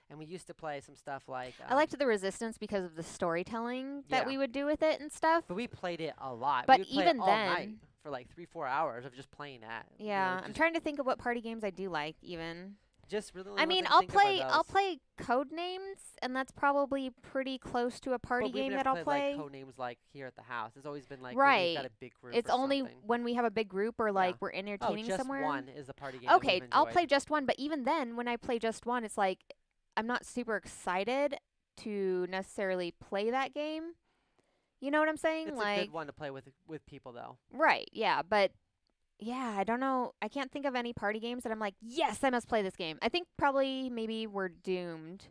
And we used to play some stuff like... I liked the Resistance because of the storytelling that we would do with it and stuff. But we played it a lot. But we would play even it all night for like 3-4 hours of just playing that. Yeah, you know, I'm trying to think of what party games I do like even. Just really. I mean, I'll play code names, and that's probably pretty close to a party game that I'll play. Like code names like here at the house. It's always been like right. We've got a big group. It's only when we have a big group or like we're entertaining somewhere. Just one is the party game. Okay, I'll play just one, but even then, when I play just one, it's like I'm not super excited to necessarily play that game. You know what I'm saying? It's like a good one to play with people, though. right, yeah, but yeah, I don't know. I can't think of any party games that I'm like, yes, I must play this game. I think probably maybe We're Doomed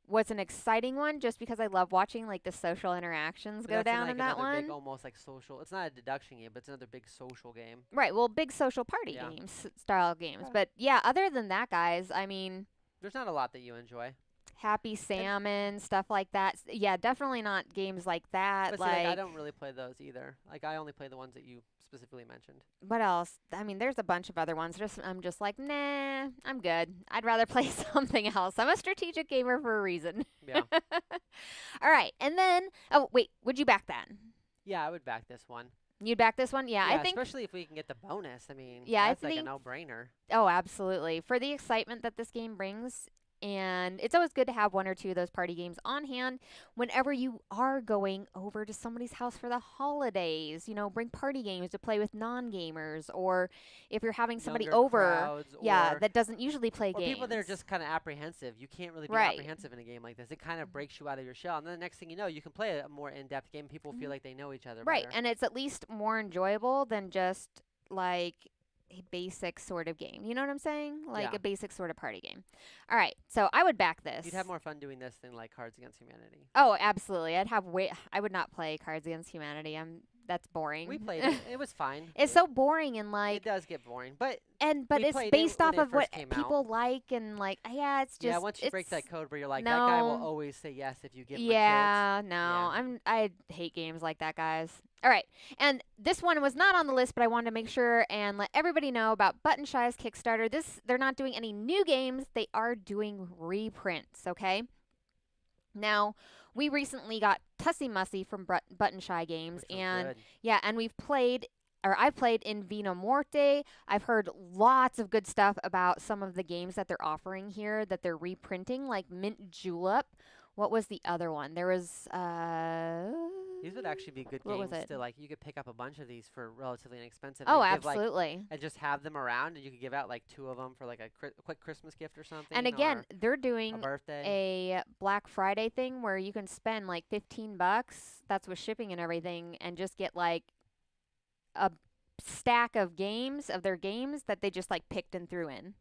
was an exciting one just because I love watching like the social interactions But go that's down like in that another one. big, almost like social. It's not a deduction game, but it's another big social game. Right, well, big social party Yeah. games, style games. Okay. But yeah, other than that, guys, I mean, There's not a lot that you enjoy. Happy And Salmon, stuff like that. Yeah, definitely not games like that. but see, like I don't really play those either. Like I only play the ones that you specifically mentioned. what else? I mean, there's a bunch of other ones. I'm just like, nah, I'm good. I'd rather play something else. I'm a strategic gamer for a reason. Yeah. All right, and then, oh wait, would you back that? Yeah, I would back this one. You'd back this one? Yeah, I think. Especially if we can get the bonus. I mean, Yeah, that's I like think. a no-brainer. Oh, absolutely. For the excitement that this game brings. And it's always good to have one or two of those party games on hand whenever you are going over to somebody's house for the holidays. You know, bring party games to play with non-gamers, or if you're having somebody Younger over, crowds, yeah, that doesn't usually play or games. people that are just kind of apprehensive. You can't really be Right. apprehensive in a game like this. It kind of breaks you out of your shell. And then the next thing you know, you can play a more in-depth game. People feel like they know each other Right, better. and it's at least more enjoyable than just like a basic sort of game. You know what I'm saying? Like Yeah. a basic sort of party game. All right, so I would back this. You'd have more fun doing this than like Cards Against Humanity. Oh, absolutely. I would not play Cards Against Humanity. That's boring. We played it. It was fine. It's so boring and It like does get boring, but but we it's played it based when off it of what first came people like and like yeah, it's just yeah, once you break it's- that code where you're like, that guy will no. always say yes if you give him a Yeah, no. Yeah. I hate games like that, guys. All right. And this one was not on the list, but I wanted to make sure and let everybody know about Button Shy's Kickstarter. They're not doing any new games. They are doing reprints, okay? Now, we recently got Tussie Mussy from Button Shy Games, Which was and good. yeah, and I've played in Vino Morte. I've heard lots of good stuff about some of the games that they're offering here that they're reprinting, like Mint Julep. What was the other one? There was These would actually be good what was games it? to like. You could pick up a bunch of these for relatively inexpensive. Oh, and give, like, absolutely. and just have them around, and you could give out like 2 of them for like a quick Christmas gift or something. And again, or they're a doing birthday. a Black Friday thing where you can spend like $15. That's with shipping and everything, and just get like a stack of their games that they just like picked and threw in.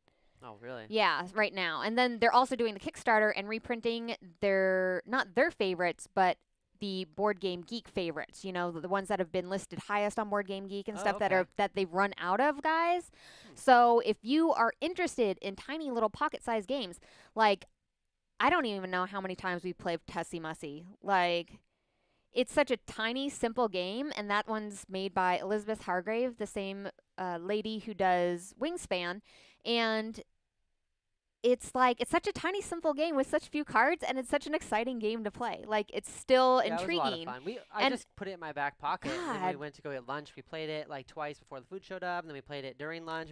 Oh, really? Yeah, right now. And then they're also doing the Kickstarter and reprinting not their favorites, but the Board Game Geek favorites. You know, the ones that have been listed highest on Board Game Geek and Oh, stuff okay. that they've run out of, guys. So if you are interested in tiny little pocket-sized games, like I don't even know how many times we've played Tussie Mussy. Like it's such a tiny, simple game, and that one's made by Elizabeth Hargrave, the same lady who does Wingspan, and it's such a tiny, simple game with such few cards, and it's such an exciting game to play. Like it's still Yeah, intriguing. it was a lot of fun. I And- just put it in my back pocket, and then we God. went to go get lunch. We played it like twice before the food showed up, and then we played it during lunch.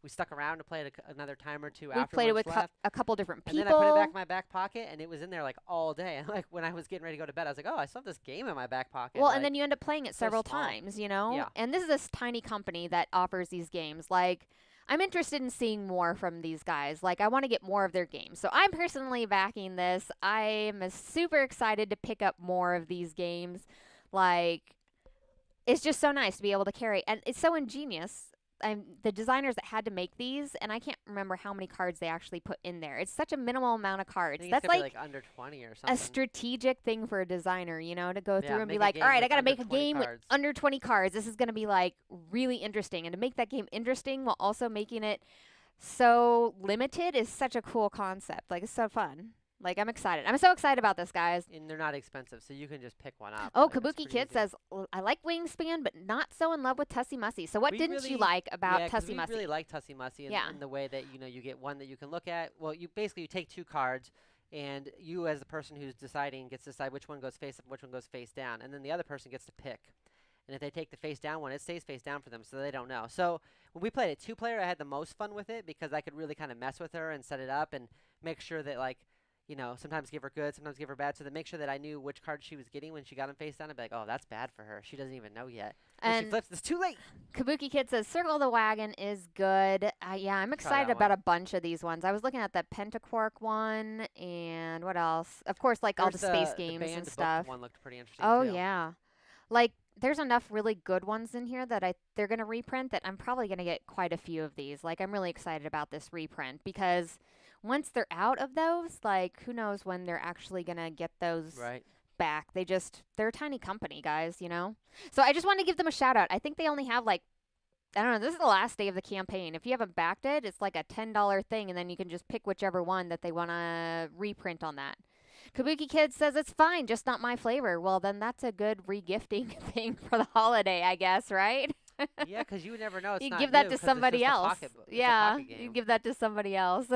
We stuck around to play it another time or two We after played it lunch with left. a couple different And people. then I put it back in my back pocket, and it was in there like all day. And like when I was getting ready to go to bed, I was like, "Oh, I still have this game in my back pocket." Well, like, and then you end up playing it so several small. times, you know? Yeah. And this is this tiny company that offers these games. Like, I'm interested in seeing more from these guys. Like, I want to get more of their games. So I'm personally backing this. I'm super excited to pick up more of these games. Like, it's just so nice to be able to carry. And it's so ingenious. The designers that had to make these, and I can't remember how many cards they actually put in there. It's such a minimal amount of I cards. think That's it's gonna like be like under 20 or something. a strategic thing for a designer, you know, to go Yeah, through and be make a like, game all right, I with got to under make a 20 game with cards. under 20 cards. This is going to be like really interesting. And to make that game interesting while also making it so limited is such a cool concept. Like, it's so fun. Like, I'm excited. I'm so excited about this, guys. And they're not expensive, so you can just pick one up. Oh, Like, it's Kabuki pretty Kid easy. says, I like Wingspan, but not so in love with Tussie Mussy. So what We didn't you really- like about Yeah, 'cause Tussie we Mussy? really like Tussie Mussy Yeah. in the way that you get one that you can look at. Well, you take 2 cards, and you as the person who's deciding gets to decide which one goes face up and which one goes face down, and then the other person gets to pick. And if they take the face down one, it stays face down for them, so they don't know. So when we played it 2-player, I had the most fun with it because I could really kind of mess with her and set it up and make sure that sometimes give her good, sometimes give her bad, so to make sure that I knew which card she was getting when she got them face down. I'd be like, oh, that's bad for her. She doesn't even know yet. And she And flips, it's too late. Kabuki Kid says, Circle the Wagon is good. Yeah, I'm excited that about one. a bunch of these ones. I was looking at the Pentaquark one, and what else? Of course, like all the space games banned and book stuff. one looked pretty interesting Oh, too. yeah. Like, there's enough really good ones in here that they're going to reprint that I'm probably going to get quite a few of these. Like, I'm really excited about this reprint because once they're out of those, like, who knows when they're actually going to get those Right. back. They're a tiny company, guys, you know? So I just want to give them a shout out. I think they only have like, I don't know, this is the last day of the campaign. If you haven't backed it, it's like a $10 thing, and then you can just pick whichever one that they want to reprint on that. Kabuki Kid says it's fine, just not my flavor. Well, then that's a good regifting thing for the holiday, I guess, right? Yeah, because you would never know. It's You not give that new to 'cause it's somebody just a else. pocket, it's a Yeah, pocket you game. give that to somebody else.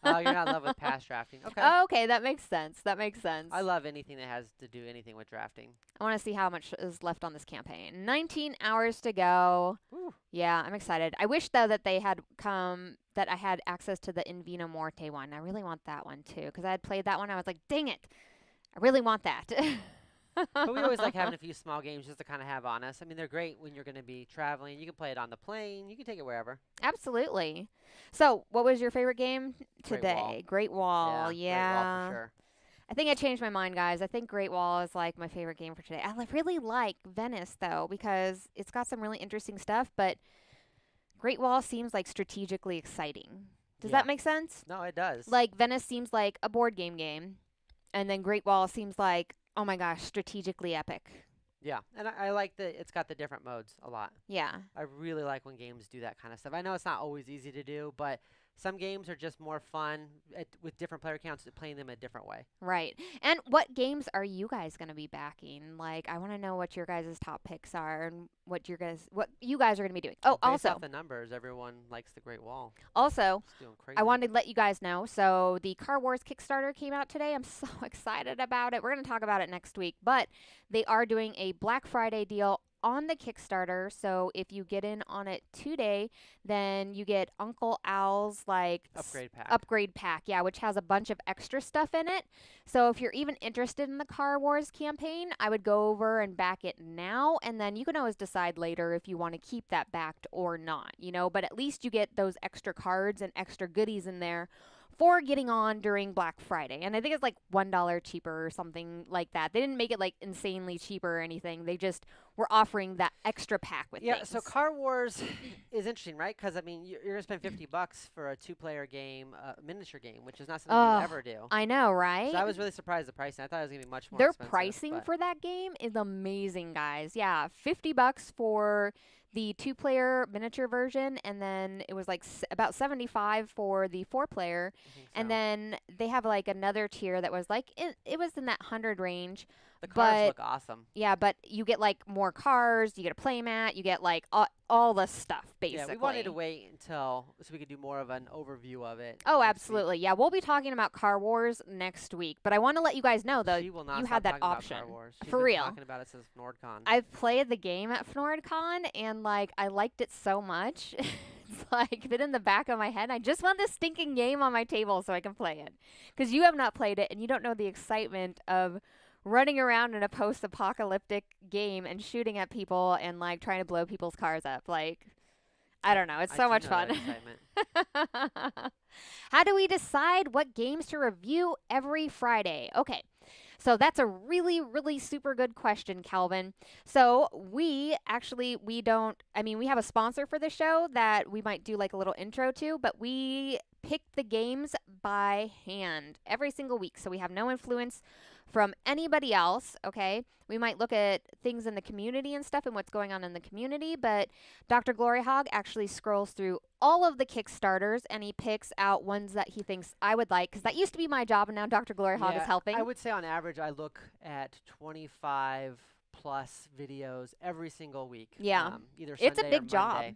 Oh, you're not in love with past drafting. Okay. Oh, okay, that makes sense. That makes sense. I love anything that has to do anything with drafting. I want to see how much is left on this campaign. 19 hours to go. Whew. Yeah, I'm excited. I wish though that that I had access to the In Vino Morte one. I really want that one too because I had played that one. I was like, dang it, I really want that. But we always like having a few small games just to kind of have on us. I mean, they're great when you're going to be traveling. You can play it on the plane. You can take it wherever. Absolutely. So, what was your favorite game Great today? Wall. Great Wall. Yeah. Great Wall for sure. I think I changed my mind, guys. I think Great Wall is like my favorite game for today. Really like Venice though because it's got some really interesting stuff, but Great Wall seems like strategically exciting. Does that make sense? No, it does. Like Venice seems like a board game, and then Great Wall seems like, oh my gosh, strategically epic. Yeah, and I like that it's got the different modes a lot. Yeah. I really like when games do that kind of stuff. I know it's not always easy to do, but some games are just more fun with different player counts, playing them a different way. Right. And what games are you guys going to be backing? Like, I want to know what your guys' top picks are and what you guys are going to be doing. Oh, Based also, off the numbers, everyone likes the Great Wall. also, It's doing crazy. I wanted to let you guys know. So the Car Wars Kickstarter came out today. I'm so excited about it. We're going to talk about it next week, but they are doing a Black Friday deal on the Kickstarter. So if you get in on it today, then you get Uncle Al's like upgrade pack, yeah, which has a bunch of extra stuff in it. So if you're even interested in the Car Wars campaign, I would go over and back it now, and then you can always decide later if you want to keep that backed or not, you know, but at least you get those extra cards and extra goodies in there for getting on during Black Friday. And I think it's like $1 cheaper or something like that. They didn't make it like insanely cheaper or anything. They just were offering that extra pack with things. So Car Wars is interesting, right? Because, I mean, you're going to spend $50 for a two-player game, miniature game, which is not something you ever do. I know, right? So I was really surprised at the pricing. I thought it was going to be much more Their expensive. pricing for that game is amazing, guys. Yeah, $50 for the two-player miniature version, and then it was like about $75 for the four-player, and then they have like another tier that was like it was in that 100 range. The cars look awesome. Yeah, but you get like more cars, you get a play mat, you get like all the stuff basically. Yeah, we wanted to wait until so we could do more of an overview of it. Oh, absolutely. Yeah, we'll be talking about Car Wars next week, but I want to let you guys know though you had that option. About Car Wars. She's for been real. Talking about it since FnordCon. I've played the game at FnordCon and like I liked it so much. It's like been in the back of my head. I just want this stinking game on my table so I can play it. Because you have not played it and you don't know the excitement of running around in a post-apocalyptic game and shooting at people and like trying to blow people's cars up. Like, I don't know. It's so much fun. How do we decide what games to review every Friday? Okay. So that's a really, really super good question, Calvin. So we have a sponsor for the show that we might do like a little intro to, but we pick the games by hand every single week. So we have no influence from anybody else, okay? We might look at things in the community and stuff and what's going on in the community, but DrGloryhogg actually scrolls through all of the Kickstarters and he picks out ones that he thinks I would like, because that used to be my job and now DrGloryhogg is helping. I would say on average I look at 25 plus videos every single week. Yeah. Either Sunday it's a big or job. Monday.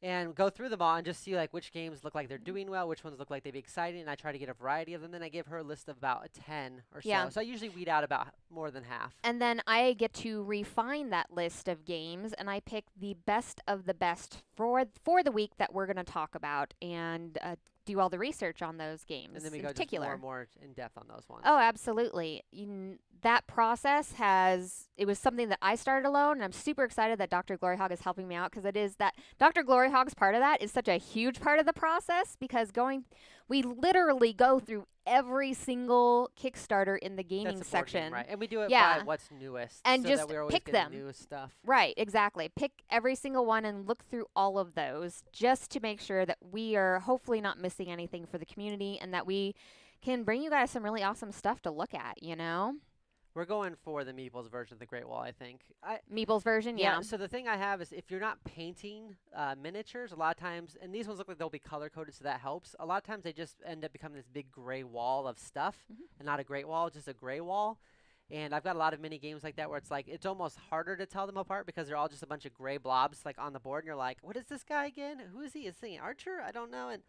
And go through them all and just see like which games look like they're doing well, which ones look like they'd be exciting, and I try to get a variety of them. Then I give her a list of about 10 or so. So I usually weed out about more than half. And then I get to refine that list of games, and I pick the best of the best for the week that we're going to talk about, and do all the research on those games. And then we in go particular. just more and more in depth on those ones. Oh, absolutely. that process it was something that I started alone, and I'm super excited that DrGloryhogg is helping me out, because it is that DrGloryhogg's part of that is such a huge part of the process, because we literally go through every single Kickstarter in the gaming That's a board game, section. right? And we do it Yeah. by what's newest, And so just that we're always pick getting them. newest stuff. Right, exactly. Pick every single one and look through all of those, just to make sure that we are hopefully not missing anything for the community, and that we can bring you guys some really awesome stuff to look at, you know? We're going for the Meeples version of the Great Wall, I think. Meeples version, yeah. So the thing I have is, if you're not painting miniatures, a lot of times, and these ones look like they'll be color-coded, so that helps. A lot of times they just end up becoming this big gray wall of stuff, and not a great wall, just a gray wall. And I've got a lot of mini games like that where it's like, it's almost harder to tell them apart because they're all just a bunch of gray blobs like on the board, and you're like, what is this guy again? Who is he? Is he an archer? I don't know. And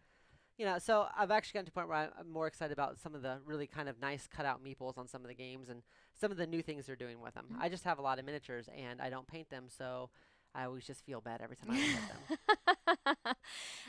you know, so I've actually gotten to a point where I'm more excited about some of the really kind of nice cutout meeples on some of the games, and some of the new things they're doing with them. I just have a lot of miniatures, and I don't paint them, so I always just feel bad every time I look at them.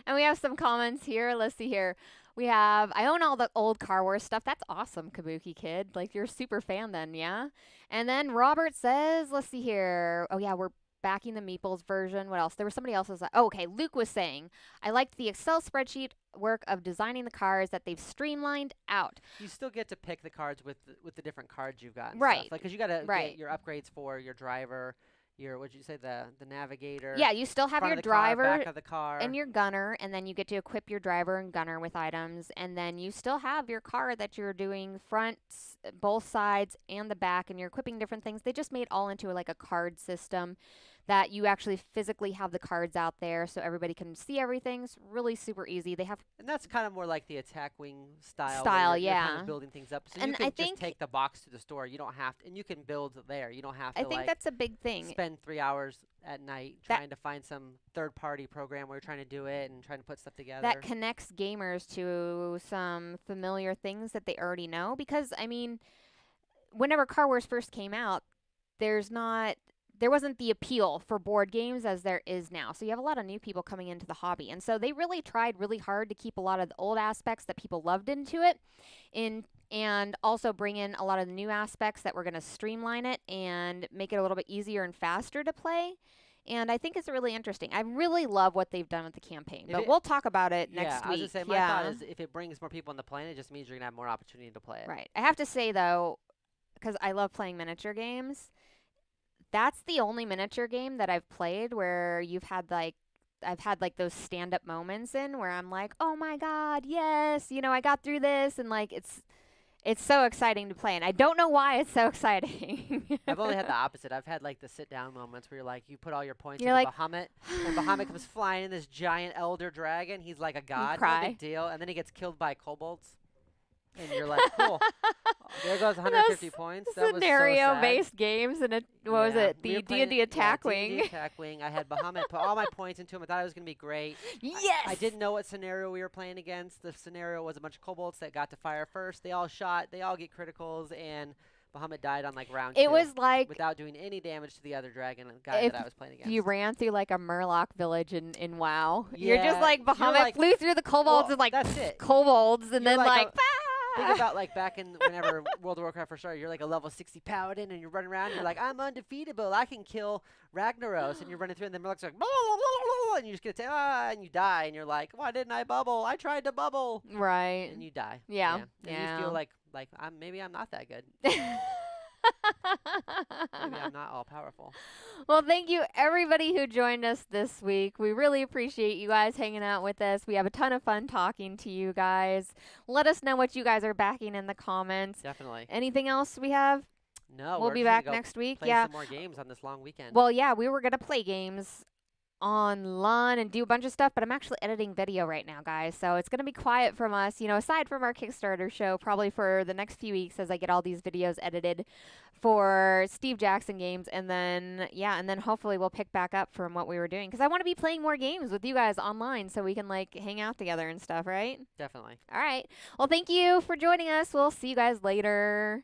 And we have some comments here. Let's see here. We have, I own all the old Car Wars stuff. That's awesome, Kabuki Kid. Like, you're a super fan then, yeah? And then Robert says, let's see here. Oh, yeah, we're backing the Meeples version. What else? There was somebody else who was like, oh, okay. Luke was saying, I liked the Excel spreadsheet work of designing the cards that they've streamlined out. You still get to pick the cards with the different cards you've got. Right. Like, because you got to get your upgrades for your driver, your, what'd you say, the navigator. Yeah, you still have your front of the driver car, back of the car, and your gunner, and then you get to equip your driver and gunner with items, and then you still have your car that you're doing front, both sides, and the back, and you're equipping different things. They just made all into like a card system that you actually physically have the cards out there so everybody can see everything. It's really super easy. They have, and that's kind of more like the attack wing style. Style, you're kind yeah. of building things up, so And you I can think just take the box to the store. You don't have to, and you can build there. You don't have to. I think like, that's a big thing. spend 3 hours at night trying to find some third-party program where you're trying to do it and trying to put stuff together. That connects gamers to some familiar things that they already know. Because, I mean, whenever Car Wars first came out, there wasn't the appeal for board games as there is now. So you have a lot of new people coming into the hobby. And so they really tried really hard to keep a lot of the old aspects that people loved into it, and also bring in a lot of the new aspects that were going to streamline it and make it a little bit easier and faster to play. And I think it's really interesting. I really love what they've done with the campaign. But we'll talk about it next week. I was going to say, my thought is, if it brings more people on the plane, it just means you're going to have more opportunity to play it. Right. I have to say, though, because I love playing miniature games, that's the only miniature game that I've played where I've had like those stand-up moments in where I'm like, oh my God, yes, you know, I got through this, and like it's so exciting to play, and I don't know why it's so exciting. I've only had the opposite. I've had like the sit-down moments where you're like, you put all your points You're into like Bahamut, and Bahamut comes flying in, this giant elder dragon. He's like a god, no big deal, and then he gets killed by kobolds, and you're like, cool. There goes 150 points. That was so sad. Scenario-based games, and what was it? The D&D Attack Wing. D&D Attack Wing. I had Bahamut put all my points into him. I thought it was going to be great. Yes! I didn't know what scenario we were playing against. The scenario was a bunch of kobolds that got to fire first. They all shot. They all get criticals, and Bahamut died on like round 2. It was like without doing any damage to the other dragon guy that I was playing against. You ran through like a Murloc village in WoW. Yeah, You're just like Bahamut flew through the kobolds and like that's it. Kobolds, and then like think about like back in whenever World of Warcraft first started, you're like a level 60 paladin and you're running around and you're like, I'm undefeatable, I can kill Ragnaros, and you're running through and then Murloc's like, blah, blah, blah, blah, and you just get to and you die and you're like, why didn't I bubble? I tried to bubble. Right. And you die. Yeah. And you feel like maybe I'm not that good. Maybe I'm not all powerful. Well, thank you everybody who joined us this week. We really appreciate you guys hanging out with us. We have a ton of fun talking to you guys. Let us know what you guys are backing in the comments. Definitely. Anything else we have? No. We'll be back next week. Play some more games on this long weekend. Well, yeah, we were going to play games online and do a bunch of stuff, but I'm actually editing video right now, guys, so it's going to be quiet from us, you know, aside from our Kickstarter show, probably for the next few weeks as I get all these videos edited for Steve Jackson games, and then hopefully we'll pick back up from what we were doing, because I want to be playing more games with you guys online so we can like hang out together and stuff, right? Definitely. All right, well, thank you for joining us. We'll see you guys later,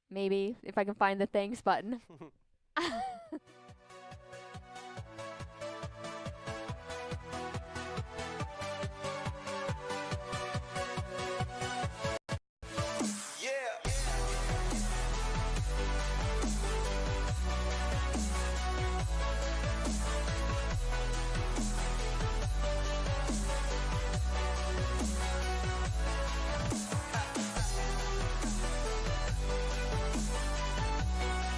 maybe, if I can find the thanks button.